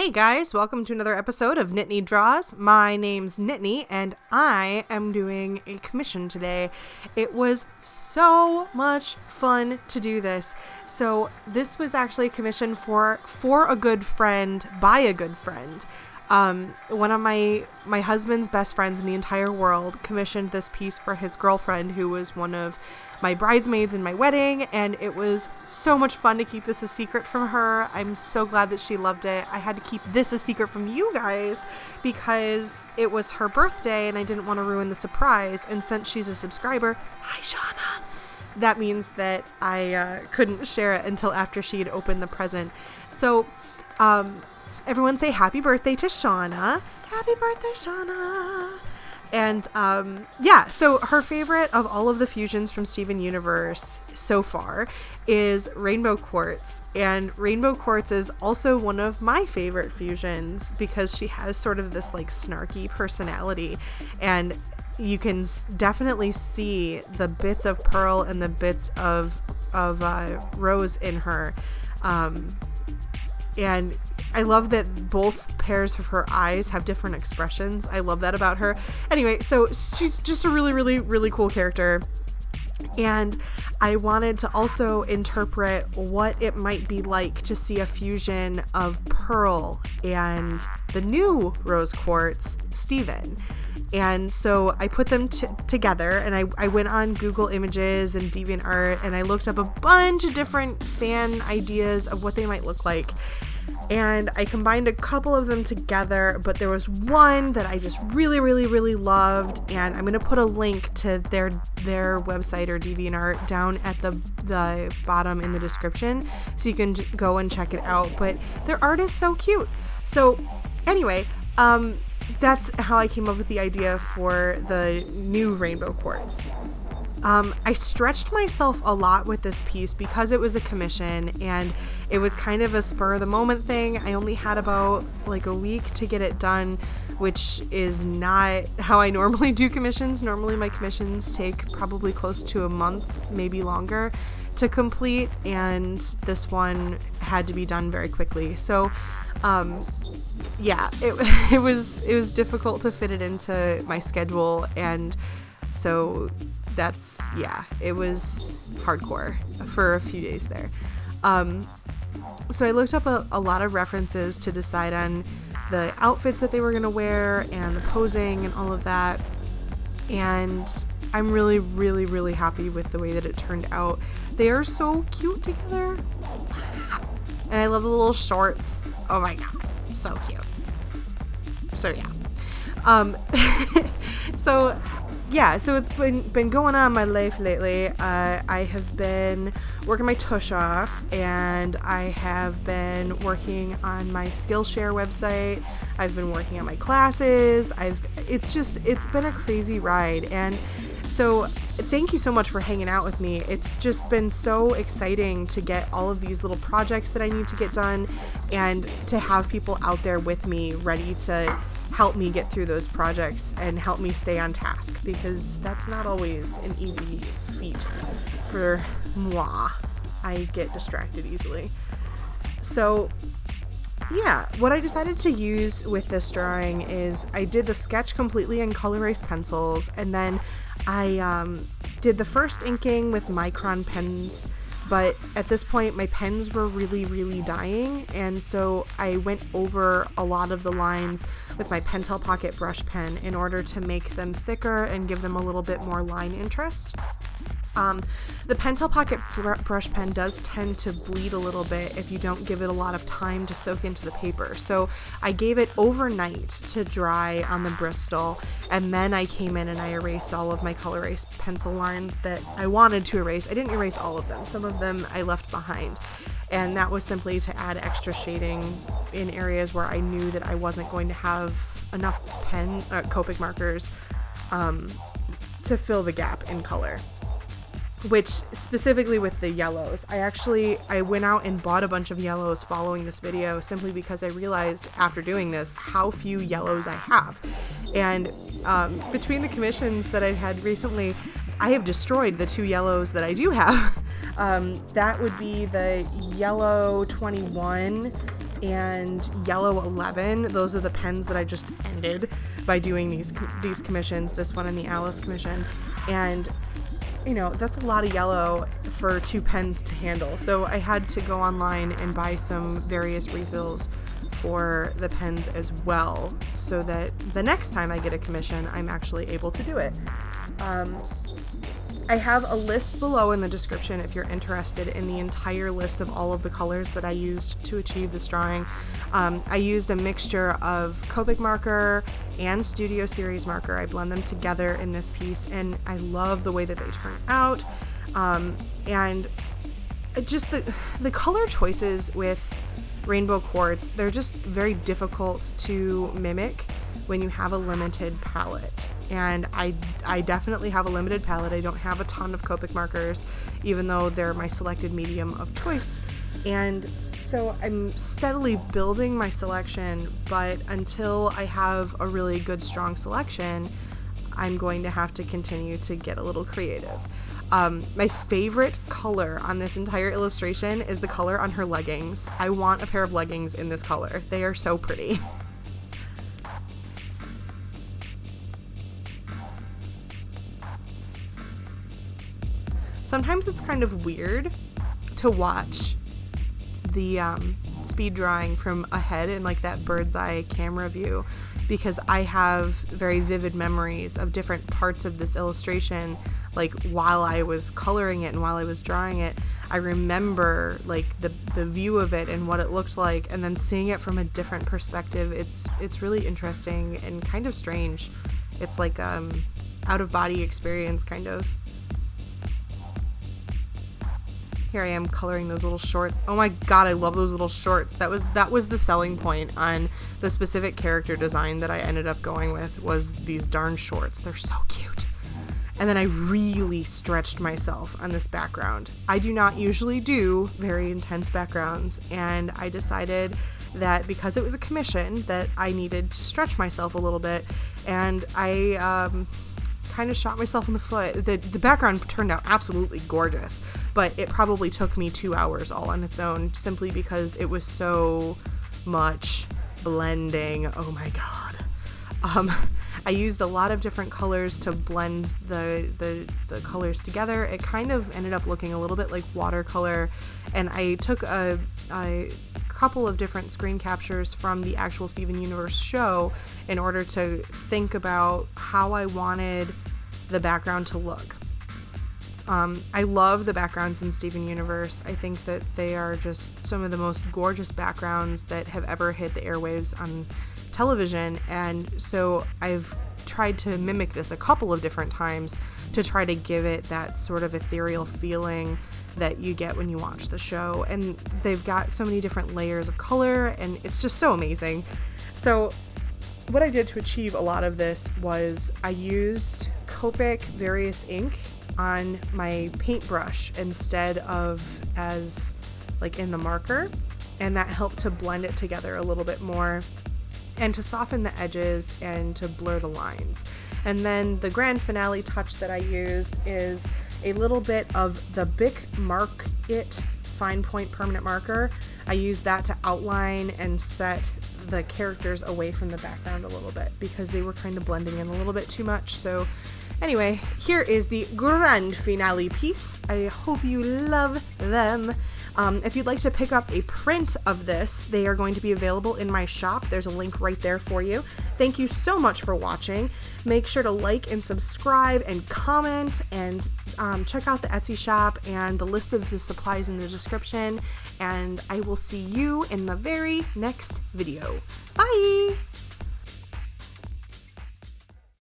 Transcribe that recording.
Hey guys, welcome to another episode of Nittani Draws. My name's Nittani and I am doing a commission today. It was so much fun to do this. So this was actually a commission for a good friend by a good friend. One of my husband's best friends in the entire world commissioned this piece for his girlfriend, who was one of my bridesmaids in my wedding, and it was so much fun to keep this a secret from her. I'm so glad that she loved it. I had to keep this a secret from you guys because it was her birthday and I didn't want to ruin the surprise, and since she's a subscriber, hi Shauna, that means that I couldn't share it until after she had opened the present. So everyone say happy birthday to Shauna. Happy birthday, Shauna. And so her favorite of all of the fusions from Steven Universe so far is Rainbow Quartz. And Rainbow Quartz is also one of my favorite fusions because she has sort of this like snarky personality. And you can definitely see the bits of pearl and the bits of rose in her. And I love that both pairs of her eyes have different expressions. I love that about her. Anyway, so she's just a really, really, really cool character. And I wanted to also interpret what it might be like to see a fusion of pearl and the new rose quartz, Steven. And so I put them together, and I went on Google Images and DeviantArt, and I looked up a bunch of different fan ideas of what they might look like. And I combined a couple of them together, but there was one that I just really, really, really loved, and I'm going to put a link to their website or DeviantArt down at the bottom in the description so you can go and check it out. But their art is so cute. So anyway, that's how I came up with the idea for the new Rainbow Quartz. I stretched myself a lot with this piece because it was a commission and it was kind of a spur of the moment thing. I only had about like a week to get it done, which is not how I normally do commissions. Normally my commissions take probably close to a month, maybe longer to complete, and this one had to be done very quickly. So it was difficult to fit it into my schedule, and so it was hardcore for a few days there. So I looked up a lot of references to decide on the outfits that they were going to wear and the posing and all of that. And I'm really, really, really happy with the way that it turned out. They are so cute together. And I love the little shorts. Oh my God, so cute. So yeah. So it's been going on in my life lately. I have been working my tush off, and I have been working on my Skillshare website. I've been working on my classes. It's been a crazy ride. And so thank you so much for hanging out with me. It's just been so exciting to get all of these little projects that I need to get done and to have people out there with me ready to help me get through those projects and help me stay on task, because that's not always an easy feat for moi. I get distracted easily. So yeah, what I decided to use with this drawing is I did the sketch completely in color erase pencils, and then I did the first inking with Micron pens, but at this point my pens were really, really dying, and so I went over a lot of the lines with my Pentel pocket brush pen in order to make them thicker and give them a little bit more line interest. The Pentel pocket brush pen does tend to bleed a little bit if you don't give it a lot of time to soak into the paper. So I gave it overnight to dry on the Brisol, and then I came in and I erased all of my color erase pencil lines that I wanted to erase. I didn't erase all of them. Some of them I left behind. And that was simply to add extra shading in areas where I knew that I wasn't going to have enough Copic markers to fill the gap in color. Which specifically with the yellows, I went out and bought a bunch of yellows following this video simply because I realized after doing this how few yellows I have. And between the commissions that I've had recently, I have destroyed the 2 yellows that I do have. That would be the yellow 21 and Yellow 11. Those are the pens that I just ended by doing these commissions, this one and the Alice commission. And you know, that's a lot of yellow for 2 pens to handle. So I had to go online and buy some various refills for the pens as well, so that the next time I get a commission, I'm actually able to do it. I have a list below in the description if you're interested in the entire list of all of the colors that I used to achieve this drawing. I used a mixture of Copic marker and Studio Series marker. I blend them together in this piece, and I love the way that they turn out. And just the color choices with Rainbow Quartz, they're just very difficult to mimic when you have a limited palette. And I definitely have a limited palette. I don't have a ton of Copic markers, even though they're my selected medium of choice. And so I'm steadily building my selection, but until I have a really good, strong selection, I'm going to have to continue to get a little creative. My favorite color on this entire illustration is the color on her leggings. I want a pair of leggings in this color. They are so pretty. Sometimes it's kind of weird to watch the speed drawing from ahead in like that bird's eye camera view, because I have very vivid memories of different parts of this illustration. Like while I was coloring it and while I was drawing it, I remember like the view of it and what it looked like, and then seeing it from a different perspective. It's really interesting and kind of strange. It's like out of body experience kind of. Here I am coloring those little shorts. Oh my god, I love those little shorts. That was the selling point on the specific character design that I ended up going with, was these darn shorts. They're so cute. And then I really stretched myself on this background. I do not usually do very intense backgrounds, and I decided that because it was a commission that I needed to stretch myself a little bit, and I kind of shot myself in the foot. The background turned out absolutely gorgeous, but it probably took me 2 hours all on its own, simply because it was so much blending. Oh my god. I used a lot of different colors to blend the colors together. It kind of ended up looking a little bit like watercolor, and I took a couple of different screen captures from the actual Steven Universe show in order to think about how I wanted the background to look. I love the backgrounds in Steven Universe. I think that they are just some of the most gorgeous backgrounds that have ever hit the airwaves on television, and so I've tried to mimic this a couple of different times to try to give it that sort of ethereal feeling that you get when you watch the show. And they've got so many different layers of color, and it's just so amazing. So what I did to achieve a lot of this was I used Copic Various ink on my paintbrush instead of as like in the marker, and that helped to blend it together a little bit more and to soften the edges and to blur the lines. And then the grand finale touch that I used is a little bit of the Bic Mark-it fine point permanent marker. I used that to outline and set the characters away from the background a little bit because they were kind of blending in a little bit too much. So anyway, here is the grand finale piece. I hope you love them. If you'd like to pick up a print of this, they are going to be available in my shop. There's a link right there for you. Thank you so much for watching. Make sure to like and subscribe and comment, and check out the Etsy shop and the list of the supplies in the description. And I will see you in the very next video. Bye!